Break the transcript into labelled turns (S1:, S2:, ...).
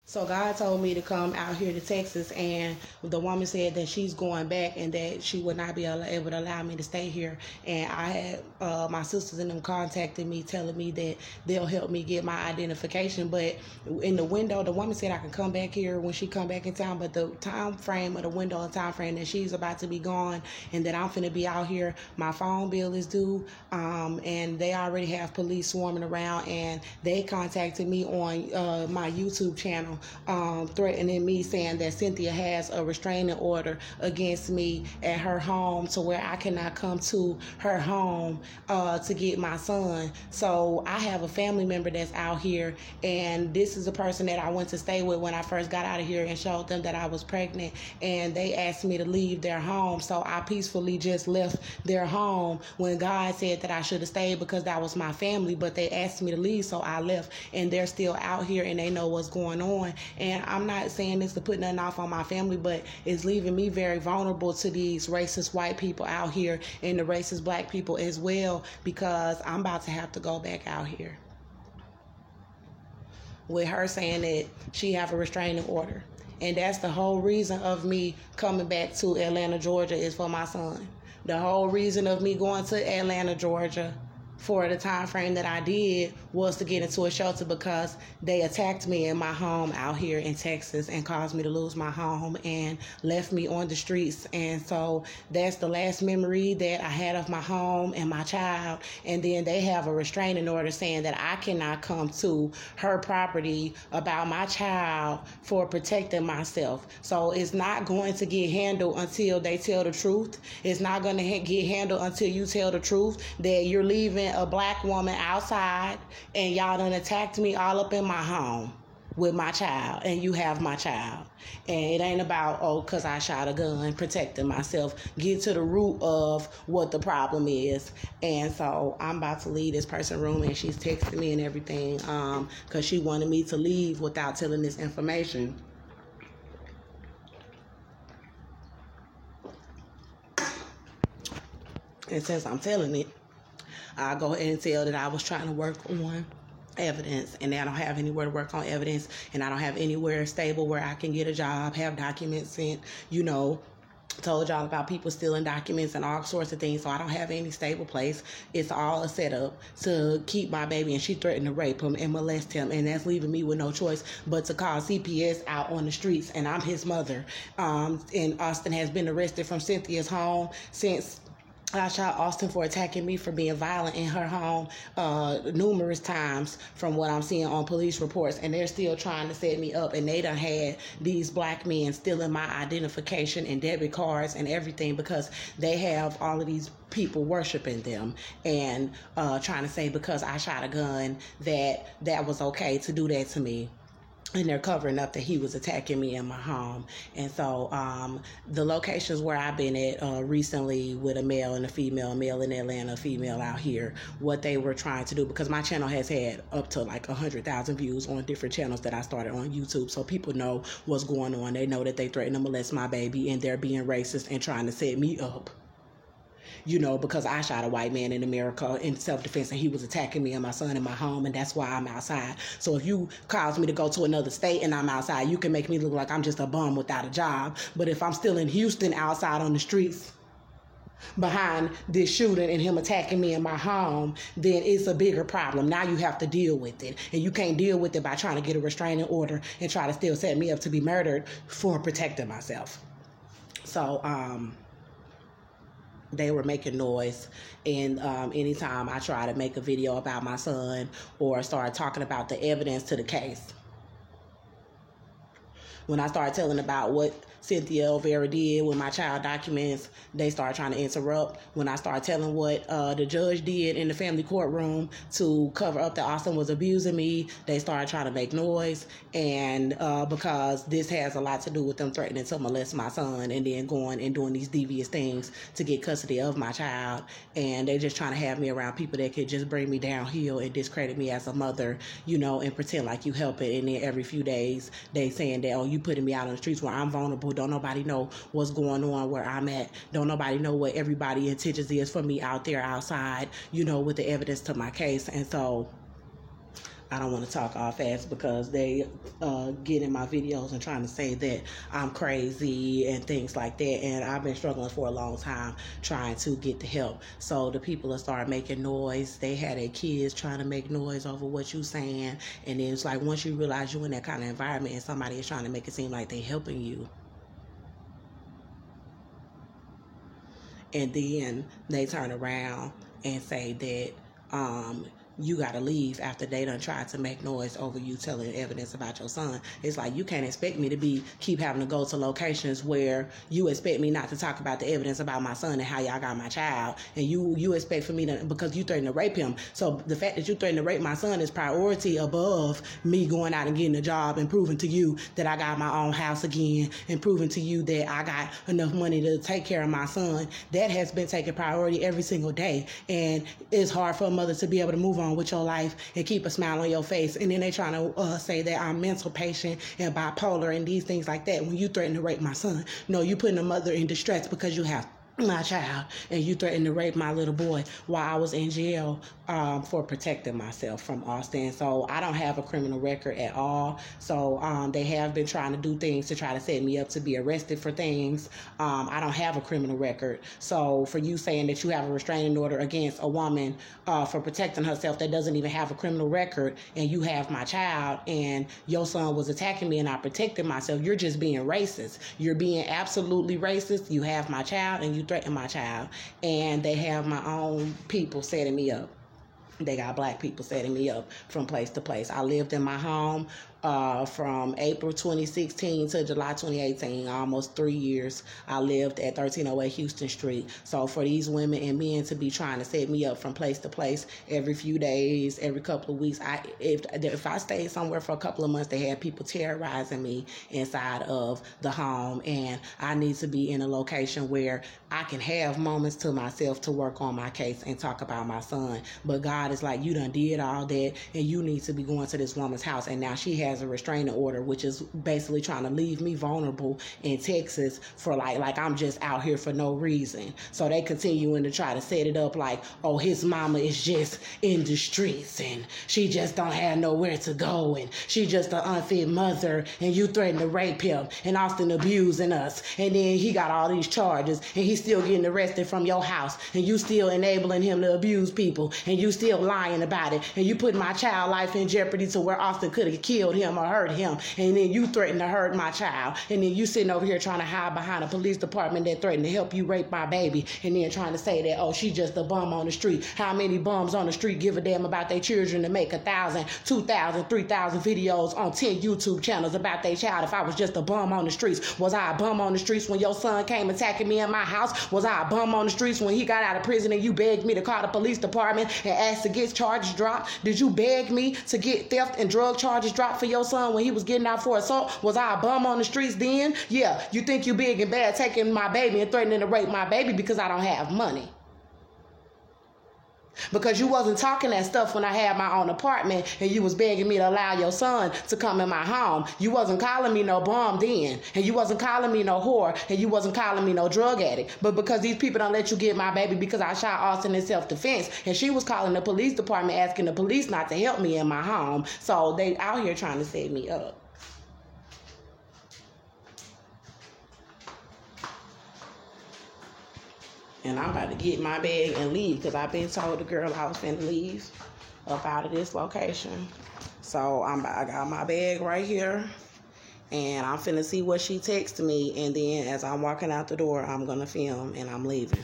S1: So God told me to come out here to Texas, and the woman said that she's going back and that she would not be able to allow me to stay here. And I had my sisters and them contacted me, telling me that they'll help me get my identification. But in the window, the woman said I can come back here when she come back in town. But the time frame of the window and time frame that she's about to be gone, and that I'm finna be out here, my phone bill is due, and they already have police swarming around, and they contacted me on my YouTube channel. Threatening me, saying that Cynthia has a restraining order against me at her home, to where I cannot come to her home to get my son. So I have a family member that's out here, and this is a person that I went to stay with when I first got out of here, and showed them that I was pregnant, and they asked me to leave their home. So I peacefully just left their home when God said that I should have stayed, because that was my family. But they asked me to leave, so I left, and they're still out here, and they know what's going on. And I'm not saying this to put nothing off on my family, but it's leaving me very vulnerable to these racist white people out here, and the racist black people as well, because I'm about to have to go back out here with her saying that she have a restraining order. And that's the whole reason of me coming back to Atlanta, Georgia, is for my son. The whole reason of me going to Atlanta, Georgia for the time frame that I did was to get into a shelter, because they attacked me in my home out here in Texas and caused me to lose my home and left me on the streets. And so that's the last memory that I had of my home and my child. And then they have a restraining order saying that I cannot come to her property about my child for protecting myself. So it's not going to get handled until they tell the truth. It's not going to get handled until you tell the truth that you're leaving a black woman outside, and y'all done attacked me all up in my home with my child, and you have my child. And it ain't about, oh, because I shot a gun, protecting myself. Get to the root of what the problem is. And so I'm about to leave this person's room, and she's texting me and everything, because she wanted me to leave without telling this information. And since I'm telling it, I'll go ahead and tell that I was trying to work on evidence, and I don't have anywhere to work on evidence, and I don't have anywhere stable where I can get a job, have documents sent, told y'all about people stealing documents and all sorts of things. So I don't have any stable place. It's all a setup to keep my baby, and she threatened to rape him and molest him, and that's leaving me with no choice but to call CPS out on the streets, and I'm his mother. And Austin has been arrested from Cynthia's home since I shot Austin for attacking me for being violent in her home numerous times, from what I'm seeing on police reports, and they're still trying to set me up. And they done had these black men stealing my identification and debit cards and everything, because they have all of these people worshiping them and trying to say because I shot a gun that was okay to do that to me. And they're covering up that he was attacking me in my home. And so the locations where I've been at recently with a male and a female, male in Atlanta, female out here, what they were trying to do, because my channel has had up to like 100,000 views on different channels that I started on YouTube. So people know what's going on. They know that they threatened to molest my baby, and they're being racist and trying to set me up. Because I shot a white man in America in self-defense, and he was attacking me and my son in my home, and that's why I'm outside. So if you cause me to go to another state and I'm outside, you can make me look like I'm just a bum without a job. But if I'm still in Houston outside on the streets behind this shooting and him attacking me in my home, then it's a bigger problem. Now you have to deal with it, and you can't deal with it by trying to get a restraining order and try to still set me up to be murdered for protecting myself. So, they were making noise, and anytime I try to make a video about my son or start talking about the evidence to the case, when I started telling about what Cynthia Olvera did with my child documents, they started trying to interrupt. When I started telling what the judge did in the family courtroom to cover up that Austin was abusing me, they started trying to make noise. And because this has a lot to do with them threatening to molest my son, and then going and doing these devious things to get custody of my child. And they just trying to have me around people that could just bring me downhill and discredit me as a mother, and pretend like you help it. And then every few days they saying that, oh, you putting me out on the streets where I'm vulnerable. Don't nobody know what's going on where I'm at. Don't nobody know what everybody's intentions is for me out there outside, with the evidence to my case. And so I don't want to talk all fast because they get in my videos and trying to say that I'm crazy and things like that. And I've been struggling for a long time trying to get the help. So the people that start making noise, they had their kids trying to make noise over what you saying. And then it's like once you realize you're in that kind of environment and somebody is trying to make it seem like they helping you, and then they turn around and say that you gotta leave after they done tried to make noise over you telling evidence about your son. It's like you can't expect me to keep having to go to locations where you expect me not to talk about the evidence about my son and how y'all got my child, and you expect for me to, because you threatened to rape him. So the fact that you threatened to rape my son is priority above me going out and getting a job and proving to you that I got my own house again and proving to you that I got enough money to take care of my son. That has been taking priority every single day, and it's hard for a mother to be able to move on with your life and keep a smile on your face. And then they trying to say that I'm mental patient and bipolar and these things like that when you threaten to rape my son. No, you putting a mother in distress because you have my child and you threatened to rape my little boy while I was in jail for protecting myself from Austin. So I don't have a criminal record at all. So they have been trying to do things to try to set me up to be arrested for things. I don't have a criminal record. So for you saying that you have a restraining order against a woman for protecting herself that doesn't even have a criminal record, and you have my child and your son was attacking me and I protected myself, you're just being racist. You're being absolutely racist. You have my child and you threaten my child, and they have my own people setting me up. They got black people setting me up from place to place. I lived in my home from April 2016 to July 2018, almost 3 years. I lived at 1308 Houston Street. So for these women and men to be trying to set me up from place to place every few days, every couple of weeks, if I stayed somewhere for a couple of months, they had people terrorizing me inside of the home, and I need to be in a location where I can have moments to myself to work on my case and talk about my son. But God is like, you done did all that, and you need to be going to this woman's house, and now she has a restraining order, which is basically trying to leave me vulnerable in Texas for like I'm just out here for no reason. So they continuing to try to set it up like, oh, his mama is just in the streets and she just don't have nowhere to go and she just an unfit mother, and you threatened to rape him and Austin abusing us, and then he got all these charges and he's still getting arrested from your house, and you still enabling him to abuse people, and you still lying about it, and you putting my child life in jeopardy to where Austin could have killed him or hurt him, and then you threaten to hurt my child, and then you sitting over here trying to hide behind a police department that threatened to help you rape my baby, and then trying to say that, oh, she's just a bum on the street. How many bums on the street give a damn about their children to make 1,000, 2,000, 3,000 videos on 10 YouTube channels about their child? If I was just a bum on the streets, was I a bum on the streets when your son came attacking me in my house? Was I a bum on the streets when he got out of prison and you begged me to call the police department and ask to get charges dropped? Did you beg me to get theft and drug charges dropped for your son when he was getting out for assault? Was I a bum on the streets then? Yeah, you think you big and bad taking my baby and threatening to rape my baby because I don't have money. Because you wasn't talking that stuff when I had my own apartment and you was begging me to allow your son to come in my home. You wasn't calling me no bum then, and you wasn't calling me no whore, and you wasn't calling me no drug addict. But because these people don't let you get my baby because I shot Austin in self-defense, and she was calling the police department asking the police not to help me in my home. So they out here trying to set me up. And I'm about to get my bag and leave because I've been told the girl I was finna leave up out of this location. So I got my bag right here, and I'm finna see what she texts me, and then as I'm walking out the door, I'm gonna film and I'm leaving.